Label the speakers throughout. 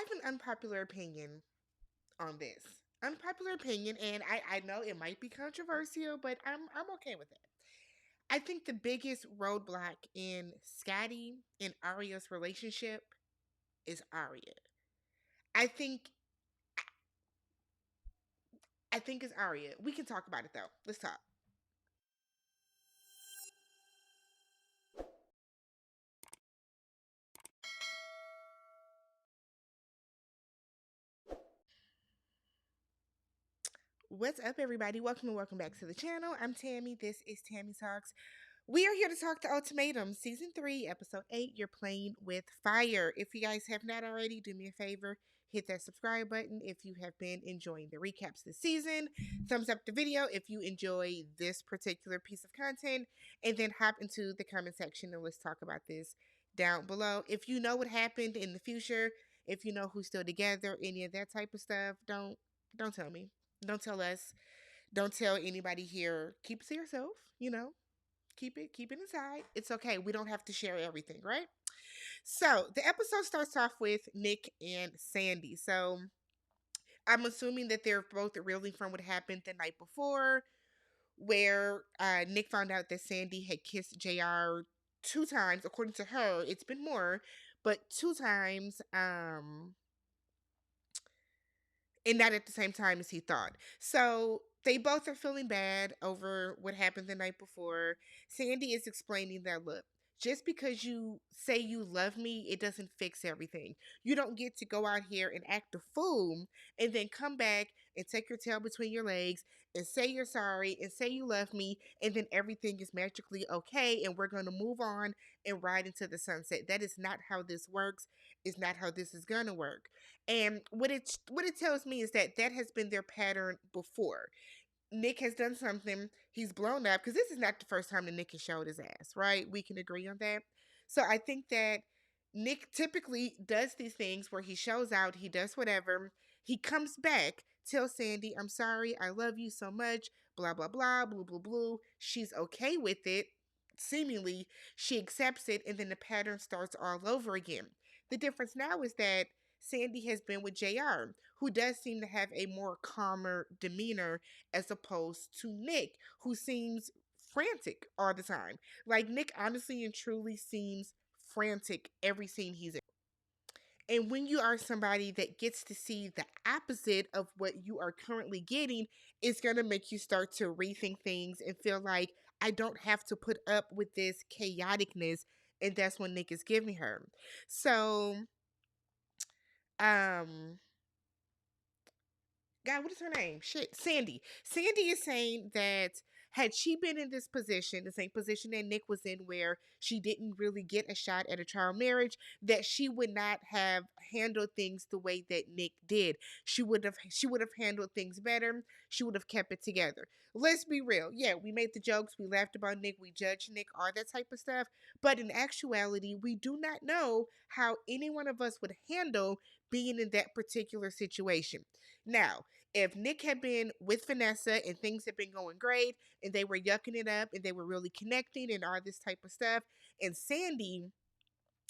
Speaker 1: have an unpopular opinion on this. Unpopular opinion, and I know it might be controversial, but I'm okay with it. I think the biggest roadblock in Scotty and Aria's relationship is Aria. I think I think it's Aria. We can talk about it though. Let's talk. What's up, everybody? Welcome and welcome back to the channel. I'm Tammy. This is Tammy Talks. We are here to talk the Ultimatum, Season 3, Episode 8. You're playing with fire. If you guys have not already, do me a favor. Hit that subscribe button if you have been enjoying the recaps this season. Thumbs up the video if you enjoy this particular piece of content. And then hop into the comment section and let's talk about this down below. If you know what happened in the future, if you know who's still together, any of that type of stuff, don't tell me. Don't tell us. Don't tell anybody here. Keep it to yourself, keep it inside. It's okay. We don't have to share everything, right? So the episode starts off with Nick and Sandy. So I'm assuming that they're both reeling from what happened the night before, where Nick found out that Sandy had kissed JR 2 times. According to her, it's been more, but 2 times. And not at the same time as he thought. So they both are feeling bad over what happened the night before. Sandy is explaining that, look, just because you say you love me, it doesn't fix everything. You don't get to go out here and act a fool and then come back and take your tail between your legs and say you're sorry and say you love me, and then everything is magically okay and we're going to move on and ride into the sunset. That is not how this works. It's not how this is going to work. And what it tells me is that that has been their pattern before. Nick has done something, he's blown up, because this is not the first time that Nick has showed his ass, right? We can agree on that. So I think that Nick typically does these things where he shows out, he does whatever, he comes back, tells Sandy, I'm sorry, I love you so much, blah, blah, blah, blue, blue, blue. She's okay with it. Seemingly, she accepts it, and then the pattern starts all over again. The difference now is that Sandy has been with JR, who does seem to have a more calmer demeanor as opposed to Nick, who seems frantic all the time. Like, Nick honestly and truly seems frantic every scene he's in. And when you are somebody that gets to see the opposite of what you are currently getting, it's going to make you start to rethink things and feel like I don't have to put up with this chaoticness. And that's what Nick is giving her. So, um, God, what is her name? Shit, Sandy. Sandy is saying that had she been in this position, the same position that Nick was in, where she didn't really get a shot at a trial marriage, that she would not have handled things the way that Nick did. She would have handled things better. She would have kept it together. Let's be real. Yeah, we made the jokes, we laughed about Nick, we judged Nick, all that type of stuff. But in actuality, we do not know how any one of us would handle being in that particular situation. Now, if Nick had been with Vanessa and things had been going great and they were yucking it up and they were really connecting and all this type of stuff, and Sandy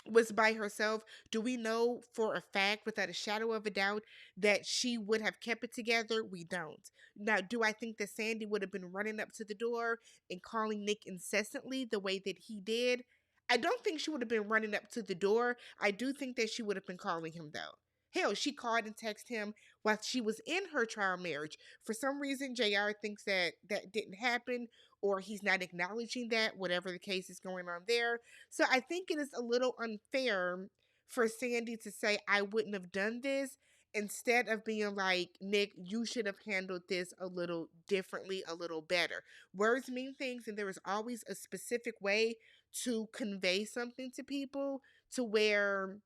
Speaker 1: was by herself, do we know for a fact, without a shadow of a doubt, that she would have kept it together? We don't. Now, do I think that Sandy would have been running up to the door and calling Nick incessantly the way that he did? I don't think she would have been running up to the door. I do think that she would have been calling him, though. Hell, she called and texted him while she was in her trial marriage. For some reason, JR thinks that that didn't happen, or he's not acknowledging that, whatever the case is going on there. So I think it is a little unfair for Sandy to say, I wouldn't have done this, instead of being like, Nick, you should have handled this a little differently, a little better. Words mean things, and there is always a specific way to convey something to people to where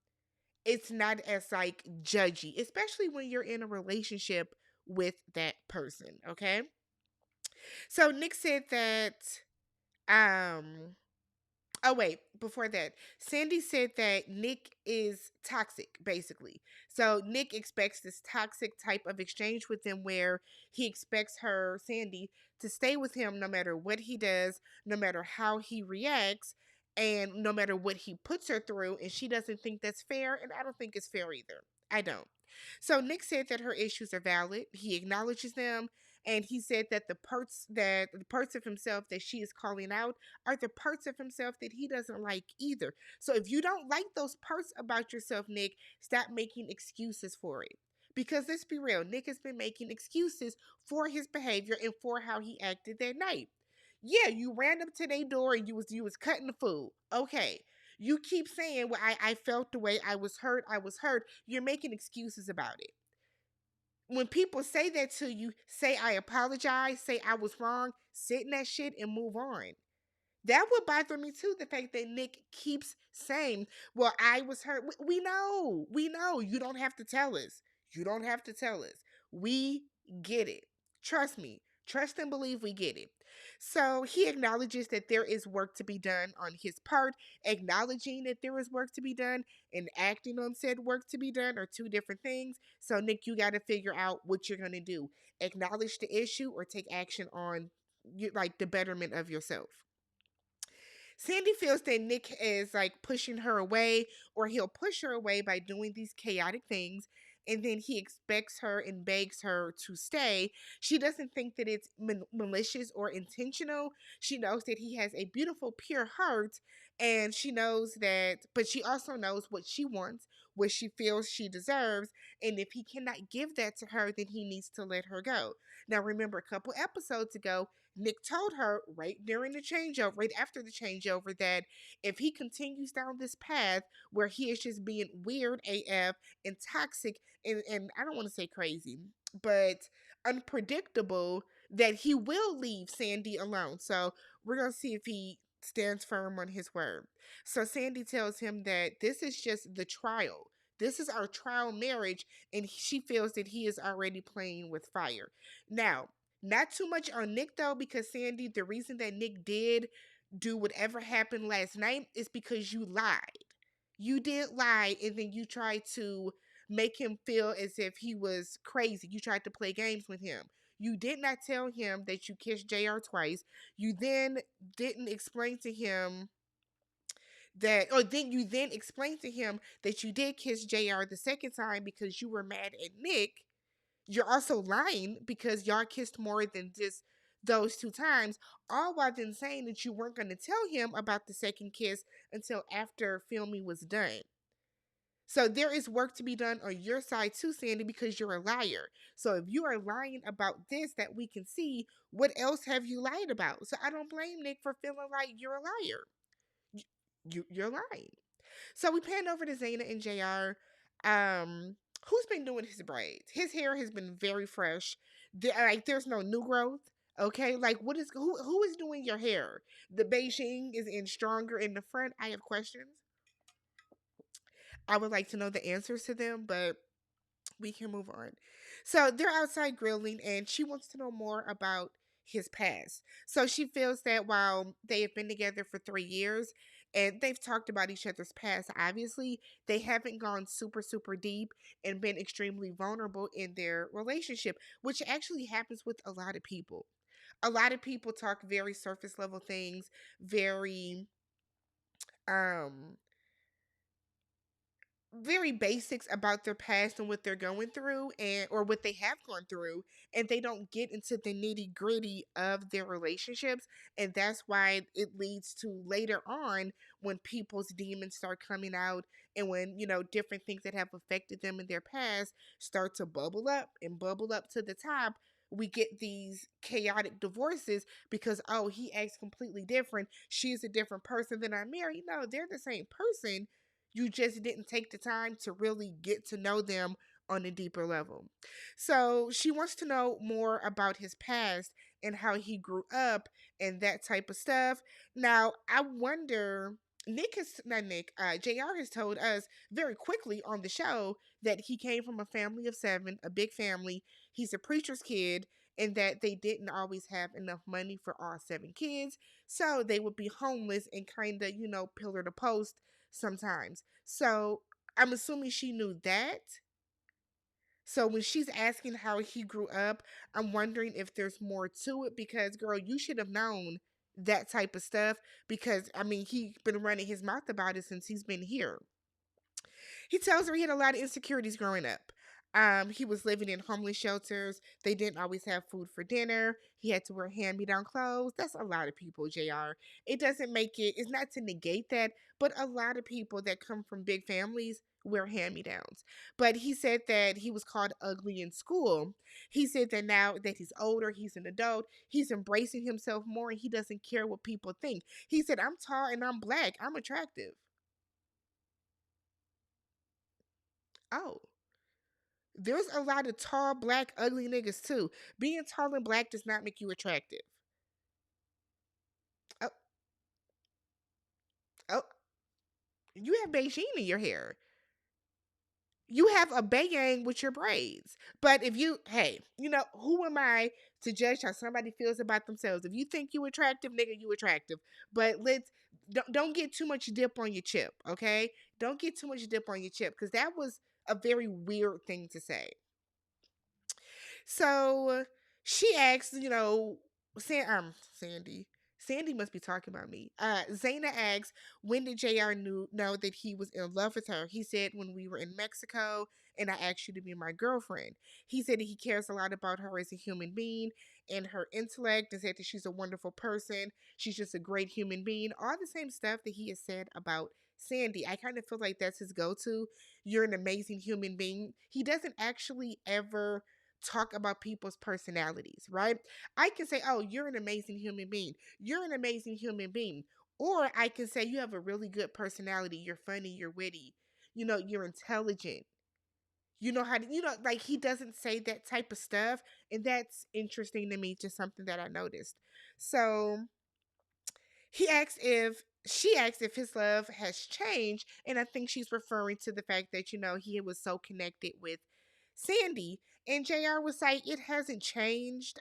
Speaker 1: it's not as like judgy, especially when you're in a relationship with that person, okay? So Nick said that um oh, wait, before that, Sandy said that Nick is toxic, basically. So Nick expects this toxic type of exchange with him where he expects her, Sandy, to stay with him no matter what he does, no matter how he reacts. And no matter what he puts her through, and she doesn't think that's fair, and I don't think it's fair either. I don't. So Nick said that her issues are valid. He acknowledges them, and he said that the parts of himself that she is calling out are the parts of himself that he doesn't like either. So if you don't like those parts about yourself, Nick, stop making excuses for it. Because let's be real, Nick has been making excuses for his behavior and for how he acted that night. Yeah, you ran up to their door and you was cutting the food. Okay. You keep saying, well, I felt the way, I was hurt. You're making excuses about it. When people say that to you, say I apologize, say I was wrong, sit in that shit and move on. That would bother me too. The fact that Nick keeps saying, well, I was hurt. We know. We know. You don't have to tell us. You don't have to tell us. We get it. Trust me. Trust and believe we get it. So he acknowledges that there is work to be done on his part. Acknowledging that there is work to be done and acting on said work to be done are two different things. So, Nick, you got to figure out what you're going to do. Acknowledge the issue or take action on like the betterment of yourself. Sandy feels that Nick is like pushing her away, or he'll push her away by doing these chaotic things. And then he expects her and begs her to stay. She doesn't think that it's malicious or intentional. She knows that he has a beautiful, pure heart. And she knows that, but she also knows what she wants, what she feels she deserves. And if he cannot give that to her, then he needs to let her go. Now, remember, a couple episodes ago, Nick told her right during the changeover, right after the changeover, that if he continues down this path where he is just being weird AF and toxic and I don't want to say crazy, but unpredictable, that he will leave Sandy alone. So we're going to see if he stands firm on his word. So Sandy tells him that this is just the trial. This is our trial marriage, and she feels that he is already playing with fire. Now, not too much on Nick though, because Sandy, the reason that Nick did do whatever happened last night is because you lied. You did lie, and then you tried to make him feel as if he was crazy. You tried to play games with him. You did not tell him that you kissed JR twice. You then didn't explain to him that, or then you then explained to him that you did kiss JR the second time because you were mad at Nick. You're also lying because y'all kissed more than just those two times, all while then saying that you weren't going to tell him about the second kiss until after filming was done. So there is work to be done on your side too, Sandy, because you're a liar. So if you are lying about this that we can see, what else have you lied about? So I don't blame Nick for feeling like you're a liar. You're lying. So we pan over to Zaina and JR. Who's been doing his braids? His hair has been very fresh. There's no new growth. Okay, like who is doing your hair? The Beijing is in stronger in the front. I have questions. I would like to know the answers to them, but we can move on. So they're outside grilling, and she wants to know more about his past. So she feels that while they have been together for 3 years and they've talked about each other's past, obviously, they haven't gone super, super deep and been extremely vulnerable in their relationship, which actually happens with a lot of people. A lot of people talk very surface level things, very um very basics about their past and what they're going through, and or what they have gone through, and they don't get into the nitty gritty of their relationships. And that's why it leads to later on when people's demons start coming out, and when different things that have affected them in their past start to bubble up and bubble up to the top. We get these chaotic divorces because, oh, he acts completely different, she's a different person than I married. No, they're the same person. You just didn't take the time to really get to know them on a deeper level. So she wants to know more about his past and how he grew up and that type of stuff. Now, I wonder, JR has told us very quickly on the show that he came from a family of seven, a big family. He's a preacher's kid, and that they didn't always have enough money for all seven kids. So they would be homeless and kind of, pillar to post sometimes. So I'm assuming she knew that. So when she's asking how he grew up, I'm wondering if there's more to it, because girl, you should have known that type of stuff because I mean he's been running his mouth about it since he's been here. He tells her he had a lot of insecurities growing up. He was living in homeless shelters. They didn't always have food for dinner. He had to wear hand-me-down clothes. That's a lot of people, JR. It doesn't make it, it's not to negate that, but a lot of people that come from big families wear hand-me-downs. But he said that he was called ugly in school. He said that now that he's older, he's an adult, he's embracing himself more and he doesn't care what people think. He said, I'm tall and I'm black. I'm attractive. Oh. There's a lot of tall, black, ugly niggas too. Being tall and black does not make you attractive. Oh, oh, you have Beijing in your hair. You have a bayang with your braids. But if you, hey, you know, who am I to judge how somebody feels about themselves? If you think you attractive, nigga, you attractive. But don't get too much dip on your chip, okay? Don't get too much dip on your chip because that was a very weird thing to say. So she asks, you know, Sandy. Sandy must be talking about me. Zaina asks, when did JR know that he was in love with her? He said, when we were in Mexico and I asked you to be my girlfriend. He said that he cares a lot about her as a human being and her intellect and said that she's a wonderful person. She's just a great human being. All the same stuff that he has said about Sandy. I kind of feel like that's his go to. You're an amazing human being. He doesn't actually ever talk about people's personalities, right? I can say, oh, you're an amazing human being. You're an amazing human being. Or I can say, you have a really good personality. You're funny. You're witty. You know, you're intelligent. You know how to, you know, like he doesn't say that type of stuff. And that's interesting to me, just something that I noticed. So she asks if his love has changed. And I think she's referring to the fact that, you know, he was so connected with Sandy. And JR was like, it hasn't changed.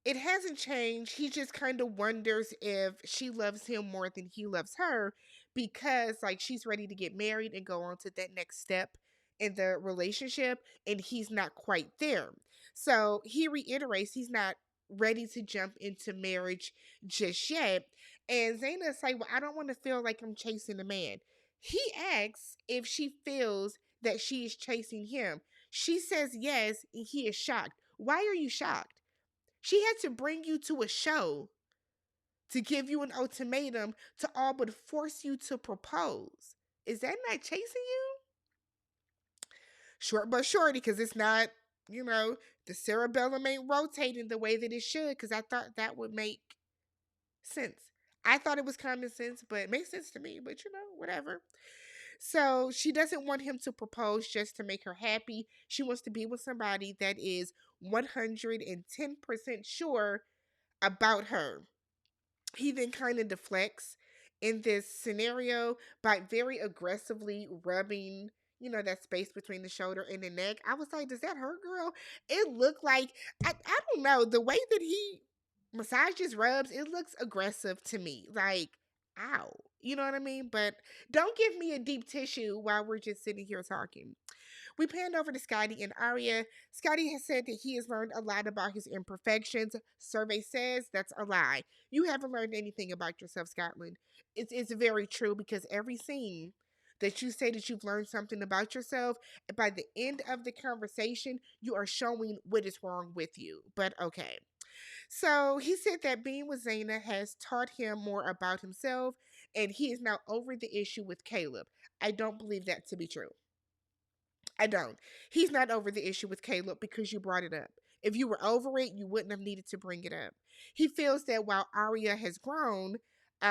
Speaker 1: It hasn't changed. He just kind of wonders if she loves him more than he loves her because, like, she's ready to get married and go on to that next step in the relationship, and he's not quite there. So he reiterates he's not ready to jump into marriage just yet. And Zaina's like, well, I don't want to feel like I'm chasing a man. He asks if she feels that she is chasing him. She says yes, and he is shocked. Why are you shocked? She had to bring you to a show to give you an ultimatum to all but force you to propose. Is that not chasing you? Short but shorty, because it's not, you know, the cerebellum ain't rotating the way that it should, because I thought that would make sense. I thought it was common sense, but it makes sense to me, but you know, whatever. So she doesn't want him to propose just to make her happy. She wants to be with somebody that is 110% sure about her. He then kind of deflects in this scenario by very aggressively rubbing, you know, that space between the shoulder and the neck. I was like, does that hurt, girl? It looked like, I don't know, the way that he massages rubs, it looks aggressive to me. Like, ow. You know what I mean? But don't give me a deep tissue while we're just sitting here talking. We panned over to Scotty and Aria. Scotty has said that he has learned a lot about his imperfections. Survey says that's a lie. You haven't learned anything about yourself, Scotland. It's very true because every scene that you say that you've learned something about yourself, by the end of the conversation, you are showing what is wrong with you. But okay. So he said that being with Zaina has taught him more about himself, and he is now over the issue with Caleb. I don't believe that to be true. I don't. He's not over the issue with Caleb because you brought it up. If you were over it, you wouldn't have needed to bring it up. He feels that while Aria has grown,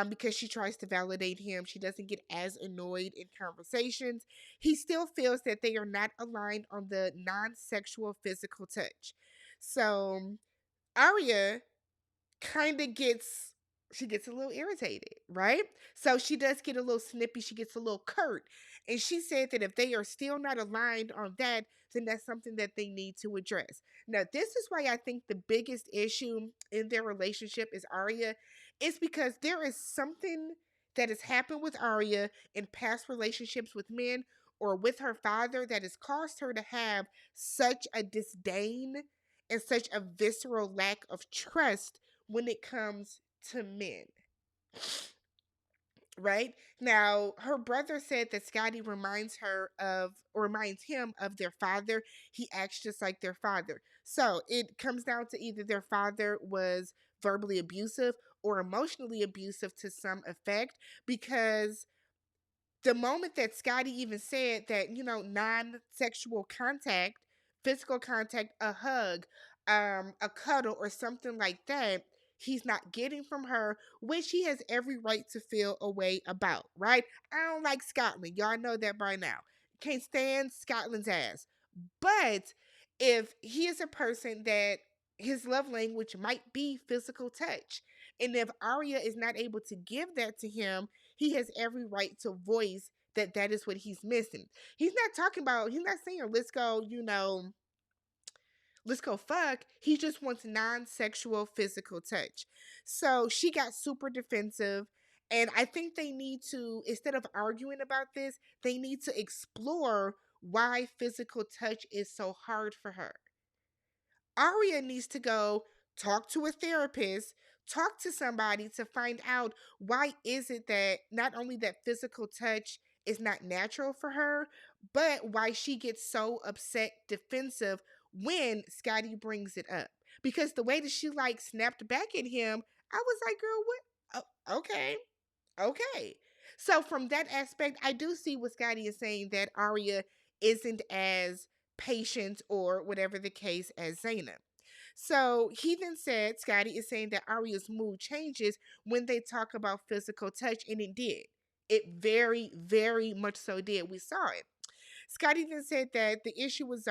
Speaker 1: because she tries to validate him, she doesn't get as annoyed in conversations. He still feels that they are not aligned on the non sexual physical touch. So Aria kind of gets she gets a little irritated, right? So she does get a little snippy, she gets a little curt. And she said that if they are still not aligned on that, then that's something that they need to address. Now, this is why I think the biggest issue in their relationship is Aria. It's because there is something that has happened with Aria in past relationships with men or with her father that has caused her to have such a disdain and such a visceral lack of trust when it comes to men. Right now, her brother said that Scotty reminds him of their father. He acts just like their father. So it comes down to either their father was verbally abusive or emotionally abusive to some effect, because the moment that Scotty even said that, non-sexual contact, physical contact, a hug, a cuddle or something like that, he's not getting from her, which he has every right to feel a way about, right? I don't like Scotland. Y'all know that by now. Can't stand Scotland's ass. But if he is a person that his love language might be physical touch, and if Aria is not able to give that to him, he has every right to voice that that is what he's missing. He's not saying, let's go fuck. He just wants non sexual physical touch. So she got super defensive. And I think they need to, instead of arguing about this, they need to explore why physical touch is so hard for her. Aria needs to go talk to a therapist, talk to somebody to find out why is it that not only that physical touch is not natural for her, but why she gets so upset, defensive when Scotty brings it up. Because the way that she like snapped back at him, I was like, girl, what? Oh, okay. Okay. So from that aspect, I do see what Scotty is saying, that Arya isn't as patient or whatever the case as Zaynab. So he then said Scotty is saying that Arya's mood changes when they talk about physical touch, and it did. It very, very much so did. We saw it. Scotty then said that the issue with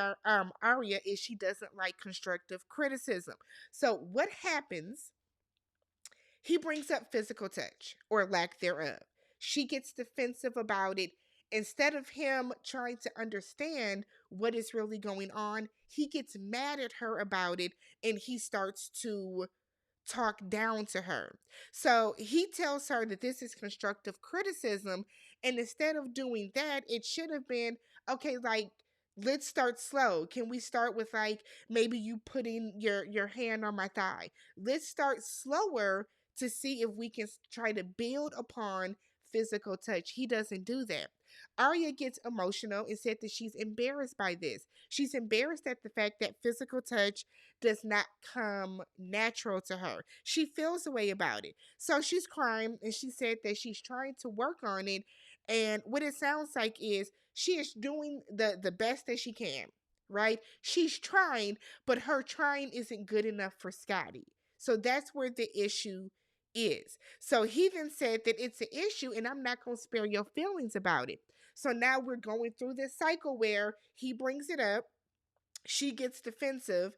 Speaker 1: Arya is she doesn't like constructive criticism. So what happens, he brings up physical touch or lack thereof. She gets defensive about it. Instead of him trying to understand what is really going on, he gets mad at her about it, and he starts to talk down to her. So he tells her that this is constructive criticism. And instead of doing that, it should have been, okay, like, let's start slow. Can we start with like maybe you putting your hand on my thigh? Let's start slower to see if we can try to build upon physical touch. He doesn't do that. Arya gets emotional and said that she's embarrassed by this. She's embarrassed at the fact that physical touch does not come natural to her. She feels a way about it. So she's crying, and she said that she's trying to work on it. And what it sounds like is she is doing the best that she can, right? She's trying, but her trying isn't good enough for Scotty. So that's where the issue is. So he then said that it's an issue, and I'm not going to spare your feelings about it. So now we're going through this cycle where he brings it up, she gets defensive,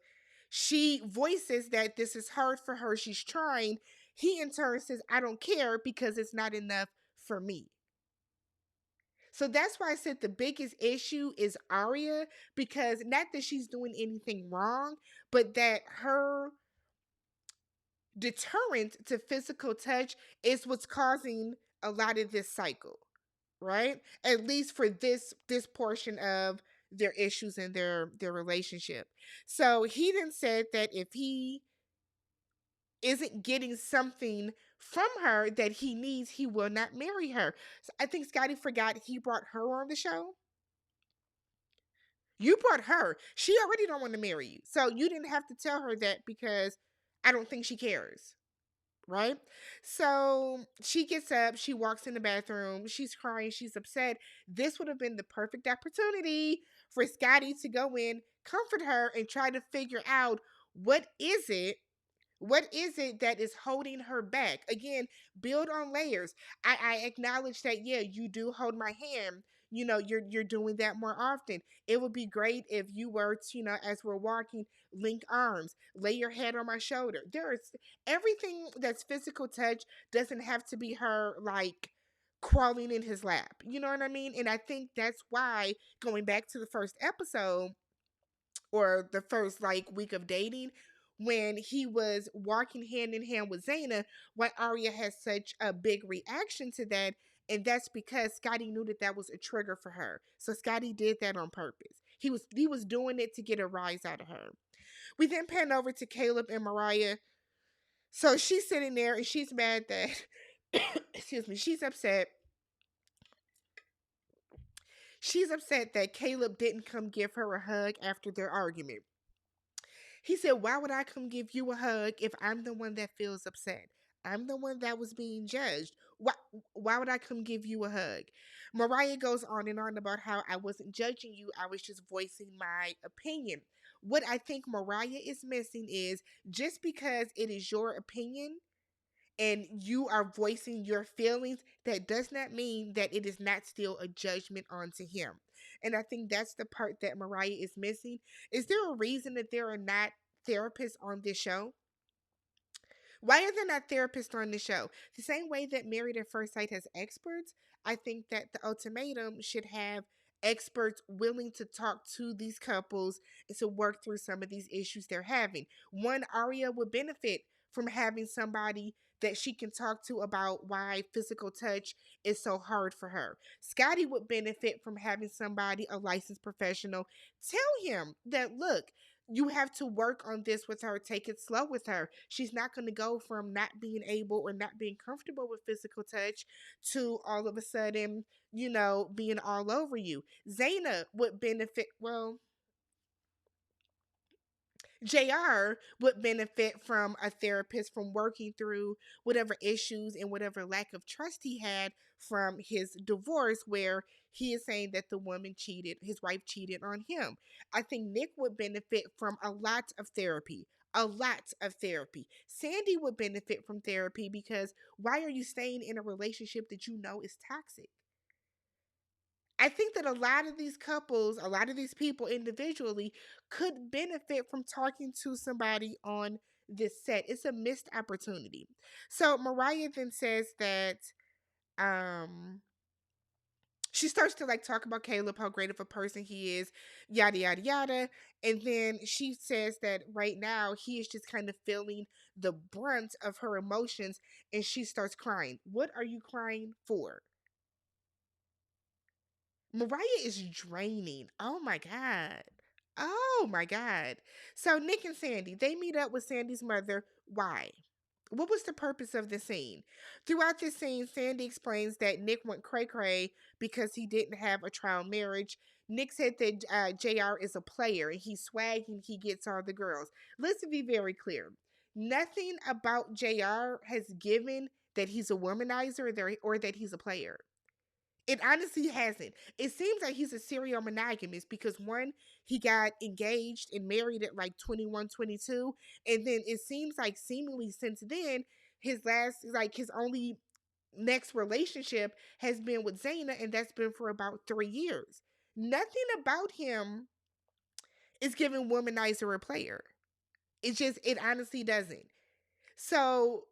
Speaker 1: she voices that this is hard for her, she's trying. He in turn says, I don't care because it's not enough for me. So that's why I said the biggest issue is Arya, because not that she's doing anything wrong, but that her deterrent to physical touch is what's causing a lot of this cycle, right? At least for this portion of their issues in their relationship. So he then said that if he isn't getting something from her that he needs, he will not marry her. So I think Scotty forgot he brought her on the show. You brought her. She already don't want to marry you. So you didn't have to tell her that, because I don't think she cares. Right? So she gets up, she walks in the bathroom, she's crying, she's upset. This would have been the perfect opportunity for Scotty to go in, comfort her, and try to figure out what is it that is holding her back. Again, build on layers. I acknowledge that, yeah, you do hold my hand. You're doing that more often. It would be great if you were to, as we're walking, link arms, lay your head on my shoulder. There's everything that's physical touch doesn't have to be her like crawling in his lap. You know what I mean? And I think that's why, going back to the first episode, or the first like week of dating, when he was walking hand in hand with Zaina, why Arya has such a big reaction to that. And that's because Scotty knew that that was a trigger for her. So Scotty did that on purpose. He was doing it to get a rise out of her. We then pan over to Caleb and Mariah. So she's sitting there and she's mad that, excuse me, she's upset. She's upset that Caleb didn't come give her a hug after their argument. He said, "Why would I come give you a hug if I'm the one that feels upset? I'm the one that was being judged. Why would I come give you a hug?" Mariah goes on and on about how I wasn't judging you, I was just voicing my opinion. What I think Mariah is missing is just because it is your opinion and you are voicing your feelings, that does not mean that it is not still a judgment onto him. And I think that's the part that Mariah is missing. Is there a reason that there are not therapists on this show? Why are there not therapists on the show? The same way that Married at First Sight has experts, I think that the Ultimatum should have experts willing to talk to these couples and to work through some of these issues they're having. One, Aria would benefit from having somebody that she can talk to about why physical touch is so hard for her. Scotty would benefit from having somebody, a licensed professional, tell him that, look, you have to work on this with her. Take it slow with her. She's not going to go from not being able or not being comfortable with physical touch to all of a sudden, being all over you. Zaina would benefit. Well, JR would benefit from a therapist from working through whatever issues and whatever lack of trust he had from his divorce, where he is saying that the woman cheated, his wife cheated on him. I think Nick would benefit from a lot of therapy. A lot of therapy. Sandy would benefit from therapy because why are you staying in a relationship that you know is toxic? I think that a lot of these couples, a lot of these people individually could benefit from talking to somebody on this set. It's a missed opportunity. So Mariah then says that um she starts to like talk about Caleb, how great of a person he is, yada yada yada. And then she says that right now he is just kind of feeling the brunt of her emotions and she starts crying. What are you crying for? Mariah is draining. Oh my God. Oh my God. So Nick and Sandy, they meet up with Sandy's mother. Why? What was the purpose of the scene? Throughout this scene, Sandy explains that Nick went cray cray because he didn't have a trial marriage. Nick said that JR is a player and he's swag and he gets all the girls. Let's be very clear. Nothing about JR has given that he's a womanizer or that he's a player. It honestly hasn't. It seems like he's a serial monogamist because one, he got engaged and married at like 21, 22. And then it seems like seemingly since then, his only next relationship has been with Zaina, and that's been for about 3 years. Nothing about him is giving womanizer or player. It honestly doesn't. So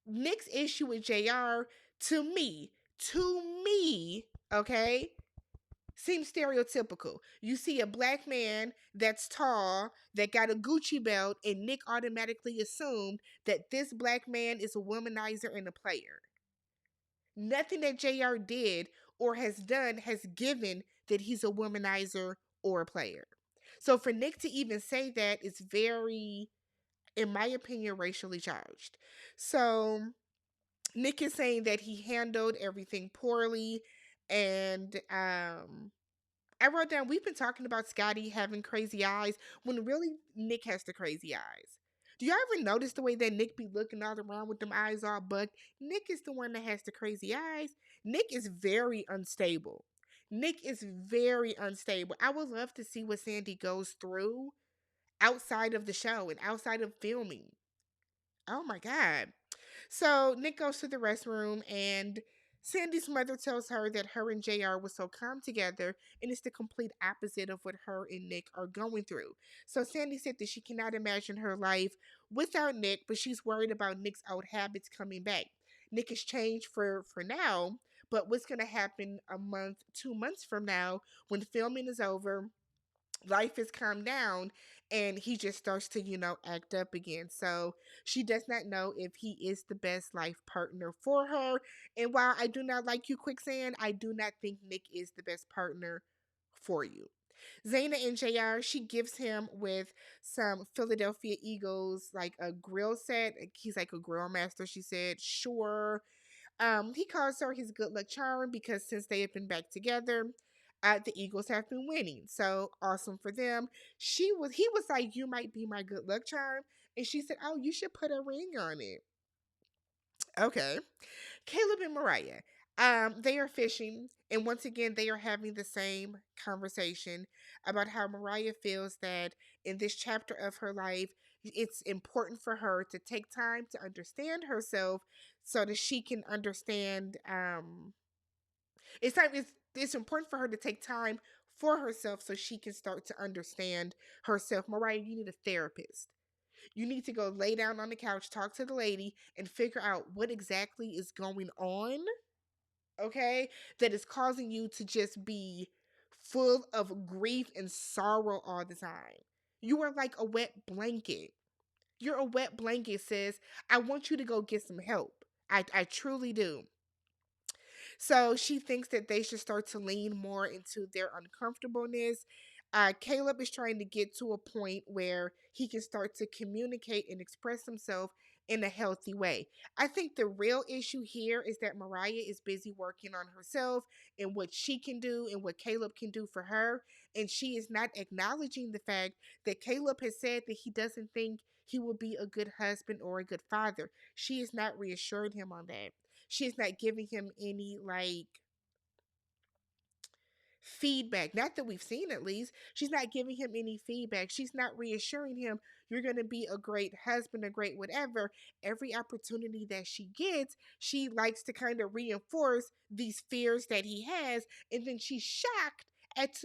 Speaker 1: Nick's issue with JR, to me, okay, seems stereotypical. You see a black man that's tall, that got a Gucci belt, and Nick automatically assumed that this black man is a womanizer and a player. Nothing that JR did or has done has given that he's a womanizer or a player. So for Nick to even say that is very, in my opinion, racially charged. So Nick is saying that he handled everything poorly, and I wrote down, we've been talking about Scotty having crazy eyes when really Nick has the crazy eyes. Do y'all ever notice the way that Nick be looking all around with them eyes all bugged? Nick is the one that has the crazy eyes. Nick is very unstable. Nick is very unstable. I would love to see what Sandy goes through outside of the show and outside of filming. Oh my God. So Nick goes to the restroom and Sandy's mother tells her that her and JR were so calm together, and it's the complete opposite of what her and Nick are going through. So Sandy said that she cannot imagine her life without Nick, but she's worried about Nick's old habits coming back. Nick has changed for now, but what's going to happen a month, 2 months from now when filming is over? Life has calmed down and he just starts to, act up again. So she does not know if he is the best life partner for her. And while I do not like you, Quicksand, I do not think Nick is the best partner for you. Zaina and JR, she gives him with some Philadelphia Eagles, like a grill set. He's like a grill master, she said. Sure. He calls her his good luck charm because since they have been back together, the Eagles have been winning. So awesome for them. He was like, "You might be my good luck charm," and she said, "Oh, you should put a ring on it." Okay. Caleb and Mariah. They are fishing, and once again, they are having the same conversation about how Mariah feels that in this chapter of her life, it's important for her to take time to understand herself so that she can understand. It's important for her to take time for herself so she can start to understand herself. Mariah, you need a therapist. You need to go lay down on the couch, talk to the lady, and figure out what exactly is going on, okay, that is causing you to just be full of grief and sorrow all the time. You are like a wet blanket. You're a wet blanket, sis. I want you to go get some help. I truly do. So she thinks that they should start to lean more into their uncomfortableness. Caleb is trying to get to a point where he can start to communicate and express himself in a healthy way. I think the real issue here is that Mariah is busy working on herself and what she can do and what Caleb can do for her. And she is not acknowledging the fact that Caleb has said that he doesn't think he will be a good husband or a good father. She is not reassuring him on that. She's not giving him any like feedback. Not that we've seen, at least. She's not giving him any feedback. She's not reassuring him you're going to be a great husband, a great whatever. Every opportunity that she gets, she likes to kind of reinforce these fears that he has. And then she's shocked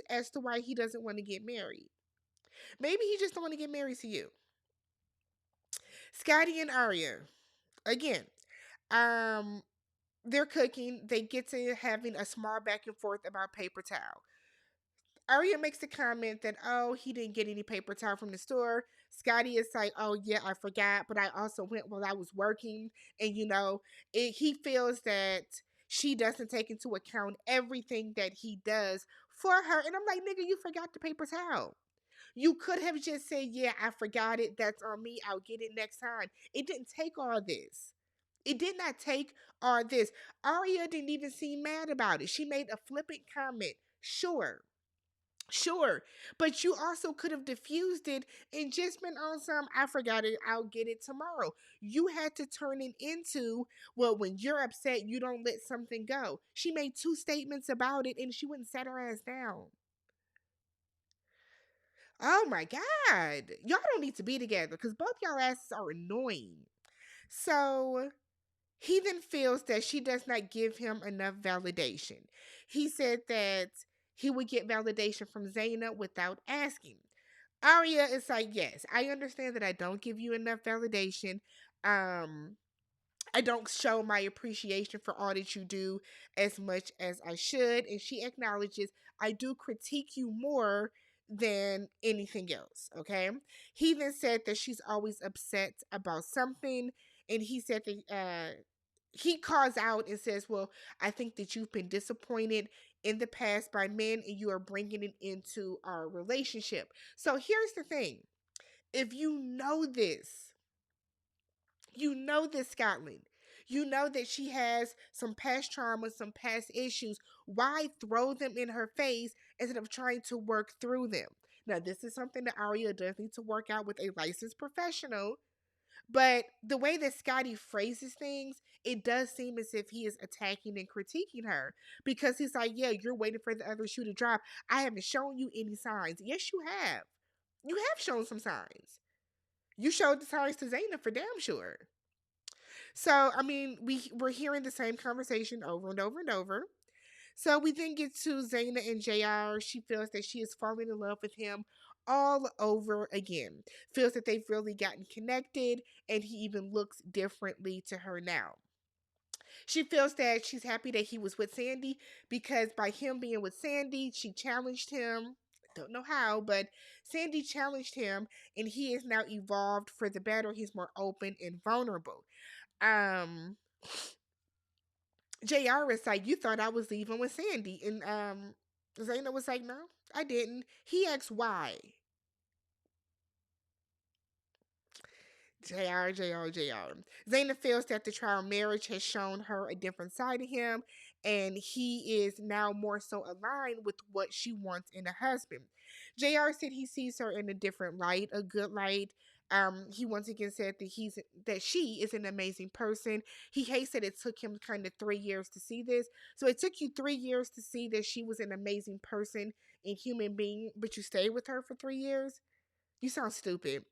Speaker 1: as to why he doesn't want to get married. Maybe he just don't want to get married to you. Scotty and Aria. Again, um, they're cooking. They get to having a small back and forth about paper towel. Aria makes the comment that, oh, he didn't get any paper towel from the store. Scotty is like, oh, yeah, I forgot, but I also went while I was working. And, he feels that she doesn't take into account everything that he does for her. And I'm like, nigga, you forgot the paper towel. You could have just said, yeah, I forgot it. That's on me. I'll get it next time. It didn't take all this. It did not take all this. Aria didn't even seem mad about it. She made a flippant comment. Sure. Sure. But you also could have diffused it and just been on some, I forgot it, I'll get it tomorrow. You had to turn it into, well, when you're upset, you don't let something go. She made two statements about it and she wouldn't set her ass down. Oh my God. Y'all don't need to be together because both y'all asses are annoying. So he then feels that she does not give him enough validation. He said that he would get validation from Zaina without asking. Aria is like, yes, I understand that I don't give you enough validation. Um, I don't show my appreciation for all that you do as much as I should. And she acknowledges I do critique you more than anything else. Okay. He then said that she's always upset about something. And he said that he calls out and says, well, I think that you've been disappointed in the past by men and you are bringing it into our relationship. So here's the thing. If you know this, Scotland. You know that she has some past trauma, some past issues. Why throw them in her face instead of trying to work through them? Now, this is something that Aria does need to work out with a licensed professional. But the way that Scotty phrases things, it does seem as if he is attacking and critiquing her because he's like, yeah, you're waiting for the other shoe to drop. I haven't shown you any signs. Yes, you have. You have shown some signs. You showed the signs to Zaina for damn sure. So, I mean, we're hearing the same conversation over and over and over. So we then get to Zaina and JR. She feels that she is falling in love with him all over again. Feels that they've really gotten connected and he even looks differently to her now. She feels that she's happy that he was with Sandy because by him being with Sandy, she challenged him. Don't know how, but Sandy challenged him and he is now evolved for the better. He's more open and vulnerable. Um JR is like, you thought I was leaving with Sandy. And Zaina was like, no, I didn't. He asked why. JR. Zaina feels that the trial marriage has shown her a different side of him, and he is now more so aligned with what she wants in a husband. JR said he sees her in a different light, a good light. He once again said that she is an amazing person. He hates that it took him kind of 3 years to see this. So it took you 3 years to see that she was an amazing person and human being, but you stayed with her for 3 years? You sound stupid.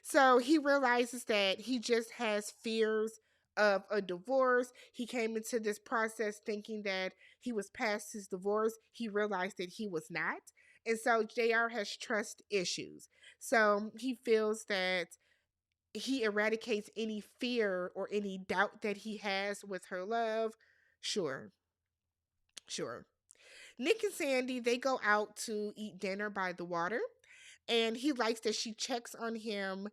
Speaker 1: So he realizes that he just has fears of a divorce. He came into this process thinking that he was past his divorce. He realized that he was not. And so JR has trust issues. So he feels that he eradicates any fear or any doubt that he has with her love. Sure, sure. Nick and Sandy, they go out to eat dinner by the water. And he likes that she checks on him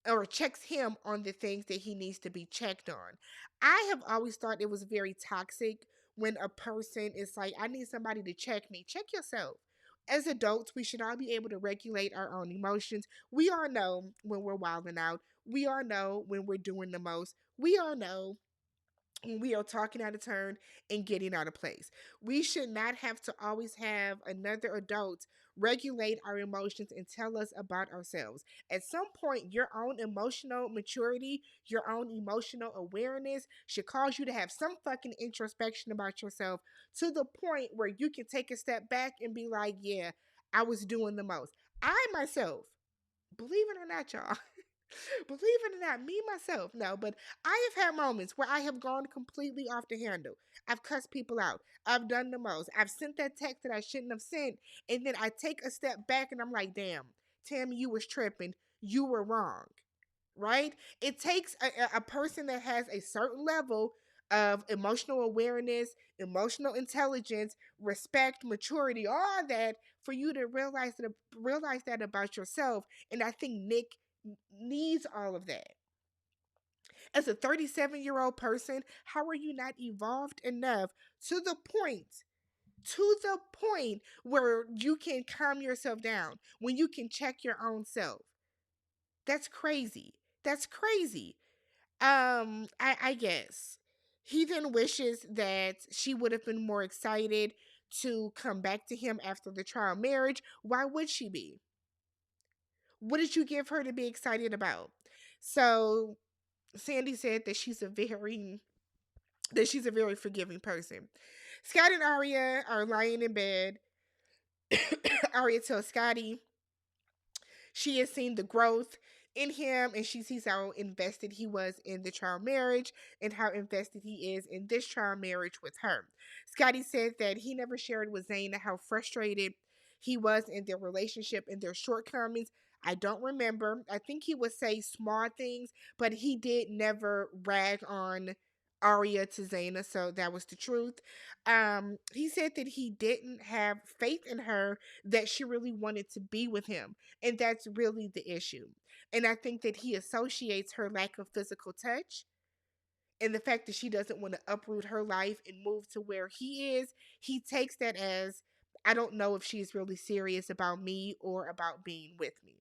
Speaker 1: or checks him on the things that he needs to be checked on. I have always thought it was very toxic when a person is like, I need somebody to check me. Check yourself. As adults, we should all be able to regulate our own emotions. We all know when we're wilding out. We all know when we're doing the most. We all know when we are talking out of turn and getting out of place. We should not have to always have another adult regulate our emotions and tell us about ourselves. At some point, your own emotional maturity, your own emotional awareness should cause you to have some fucking introspection about yourself to the point where you can take a step back and be like, yeah, I was doing the most. I myself, believe it or not, y'all, believe it or not, me myself, no, but I have had moments where I have gone completely off the handle. I've cussed people out. I've done the most. I've sent that text that I shouldn't have sent. And then I take a step back and I'm like, damn, Tammy, you was tripping. You were wrong. Right? It takes a person that has a certain level of emotional awareness, emotional intelligence, respect, maturity, all that for you to realize that about yourself. And I think Nick needs all of that. As a 37-year-old person, how are you not evolved enough to the point where you can calm yourself down, when you can check your own self? That's crazy. That's crazy. I guess. He then wishes that she would have been more excited to come back to him after the trial marriage. Why would she be? What did you give her to be excited about? So Sandy said that she's a very forgiving person. Scott and Aria are lying in bed. Aria tells Scotty she has seen the growth in him and she sees how invested he was in the trial marriage and how invested he is in this trial marriage with her. Scotty said that he never shared with Zaina how frustrated he was in their relationship and their shortcomings. I don't remember. I think he would say small things, but he did never rag on Aria to Zaina, so that was the truth. He said that he didn't have faith in her, that she really wanted to be with him. And that's really the issue. And I think that he associates her lack of physical touch and the fact that she doesn't want to uproot her life and move to where he is. He takes that as, I don't know if she's really serious about me or about being with me.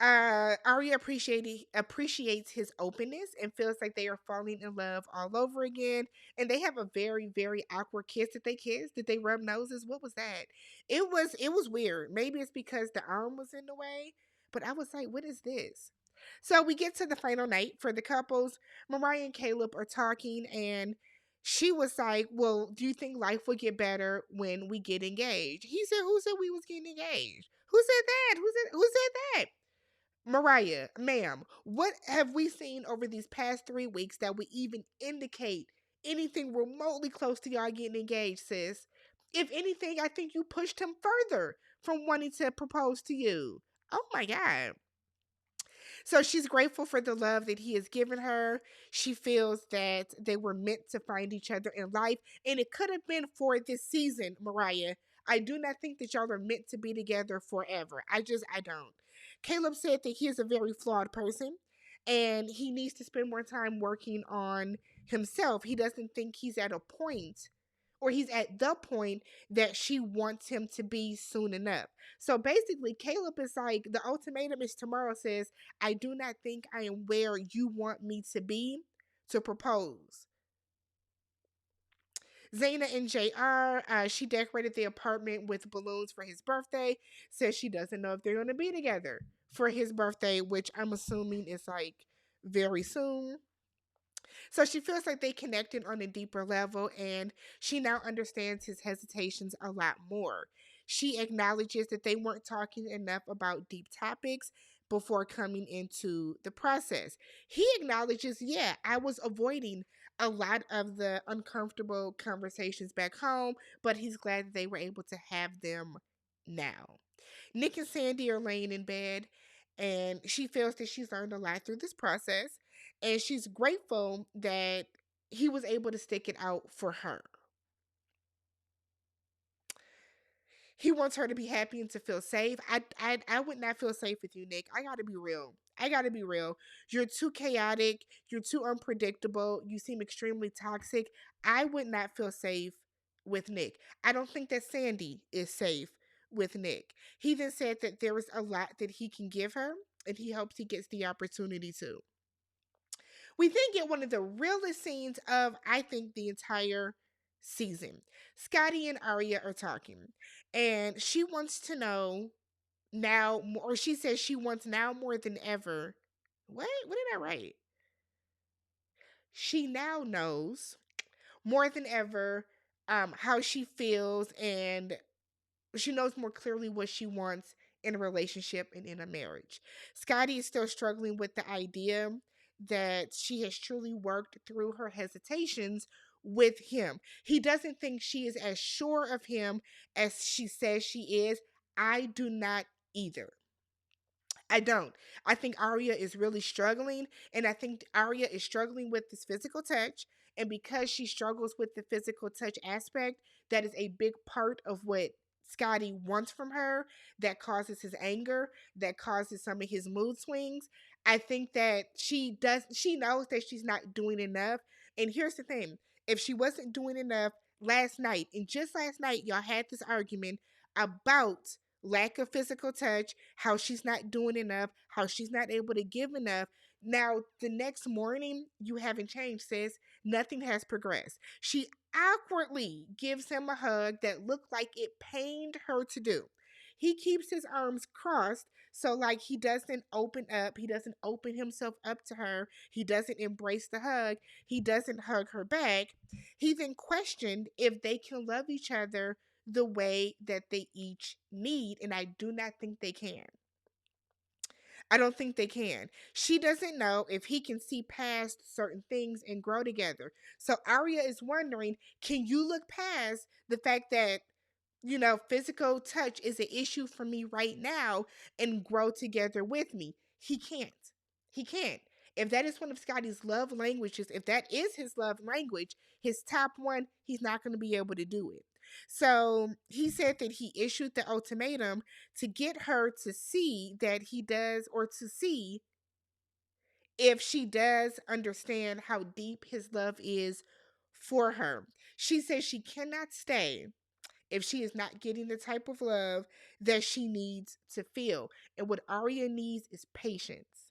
Speaker 1: Aria appreciates his openness and feels like they are falling in love all over again. And they have a very, very awkward kiss. Did they kiss? Did they rub noses? What was that? It was weird. Maybe it's because the arm was in the way, but I was like, what is this? So we get to the final night for the couples. Mariah and Caleb are talking, and she was like, well, do you think life will get better when we get engaged? He said, who said we was getting engaged? Who said that? Who said that? Mariah, ma'am, what have we seen over these past 3 weeks that would even indicate anything remotely close to y'all getting engaged, sis? If anything, I think you pushed him further from wanting to propose to you. Oh my God. So she's grateful for the love that he has given her. She feels that they were meant to find each other in life, and it could have been for this season, Mariah. I do not think that y'all are meant to be together forever. I don't. Caleb said that he is a very flawed person and he needs to spend more time working on himself. He doesn't think he's at a point or he's at the point that she wants him to be soon enough. So basically, Caleb is like, the ultimatum is tomorrow says, I do not think I am where you want me to be to propose. Zaina and JR, she decorated the apartment with balloons for his birthday. Says she doesn't know if they're going to be together for his birthday, which I'm assuming is like very soon. So she feels like they connected on a deeper level, and she now understands his hesitations a lot more. She acknowledges that they weren't talking enough about deep topics before coming into the process. He acknowledges, yeah, I was avoiding a lot of the uncomfortable conversations back home, but he's glad that they were able to have them now. Nick and Sandy are laying in bed, and she feels that she's learned a lot through this process, and she's grateful that he was able to stick it out for her. He wants her to be happy and to feel safe. I would not feel safe with you, Nick. I gotta be real. I gotta be real. You're too chaotic. You're too unpredictable. You seem extremely toxic. I would not feel safe with Nick. I don't think that Sandy is safe with Nick. He then said that there is a lot that he can give her, and he hopes he gets the opportunity to. We then get one of the realest scenes of, I think, the entire season. Scotty and Aria are talking, and she wants to know now, or she says she wants now more than ever. What did I write? She now knows more than ever how she feels, and she knows more clearly what she wants in a relationship and in a marriage. Scotty is still struggling with the idea that she has truly worked through her hesitations with him. He doesn't think she is as sure of him as she says she is. I do not either. I don't. I think Aria is really struggling, and I think Aria is struggling with this physical touch. And because she struggles with the physical touch aspect, that is a big part of what Scotty wants from her. That causes his anger. That causes some of his mood swings. I think that she knows that she's not doing enough. And here's the thing: if she wasn't doing enough last night, and just last night, y'all had this argument about lack of physical touch, how she's not doing enough, how she's not able to give enough. Now, the next morning, you haven't changed, sis. Nothing has progressed. She awkwardly gives him a hug that looked like it pained her to do. He keeps his arms crossed, so like he doesn't open up, he doesn't open himself up to her, he doesn't embrace the hug, he doesn't hug her back. He then questioned if they can love each other the way that they each need, and I do not think they can. I don't think they can. She doesn't know if he can see past certain things and grow together. So Aria is wondering, can you look past the fact that, physical touch is an issue for me right now and grow together with me? He can't. He can't. If that is one of Scotty's love languages, if that is his love language, his top one, he's not going to be able to do it. So he said that he issued the ultimatum to get her to see that he does, or to see if she does understand how deep his love is for her. She says she cannot stay if she is not getting the type of love that she needs to feel. And what Aria needs is patience.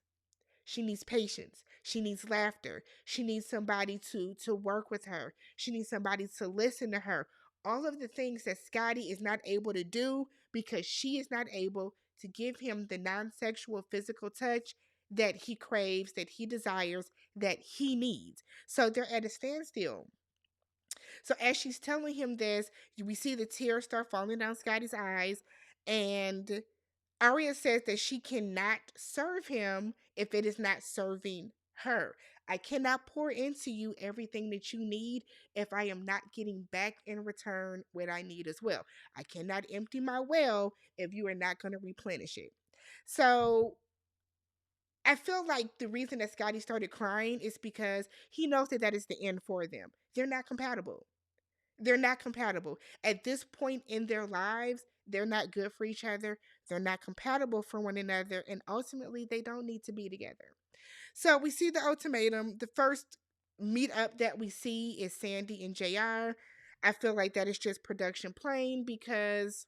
Speaker 1: She needs patience. She needs laughter. She needs somebody to work with her. She needs somebody to listen to her. All of the things that Scotty is not able to do because she is not able to give him the non-sexual physical touch that he craves, that he desires, that he needs. So they're at a standstill. So as she's telling him this, we see the tears start falling down Scotty's eyes, and Aria says that she cannot serve him if it is not serving her. I cannot pour into you everything that you need if I am not getting back in return what I need as well. I cannot empty my well if you are not going to replenish it. So I feel like the reason that Scotty started crying is because he knows that that is the end for them. They're not compatible. They're not compatible. At this point in their lives, they're not good for each other. They're not compatible for one another. And ultimately, they don't need to be together. So we see the ultimatum. The first meetup that we see is Sandy and JR. I feel like that is just production playing, because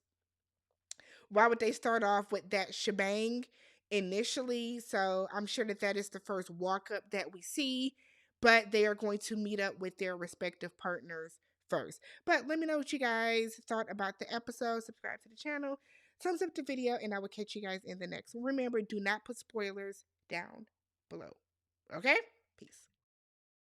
Speaker 1: why would they start off with that shebang initially? So I'm sure that that is the first walk up that we see, but they are going to meet up with their respective partners first. But let me know what you guys thought about the episode. Subscribe to the channel, thumbs up the video, and I will catch you guys in the next one. Remember, do not put spoilers down below. Okay? Peace.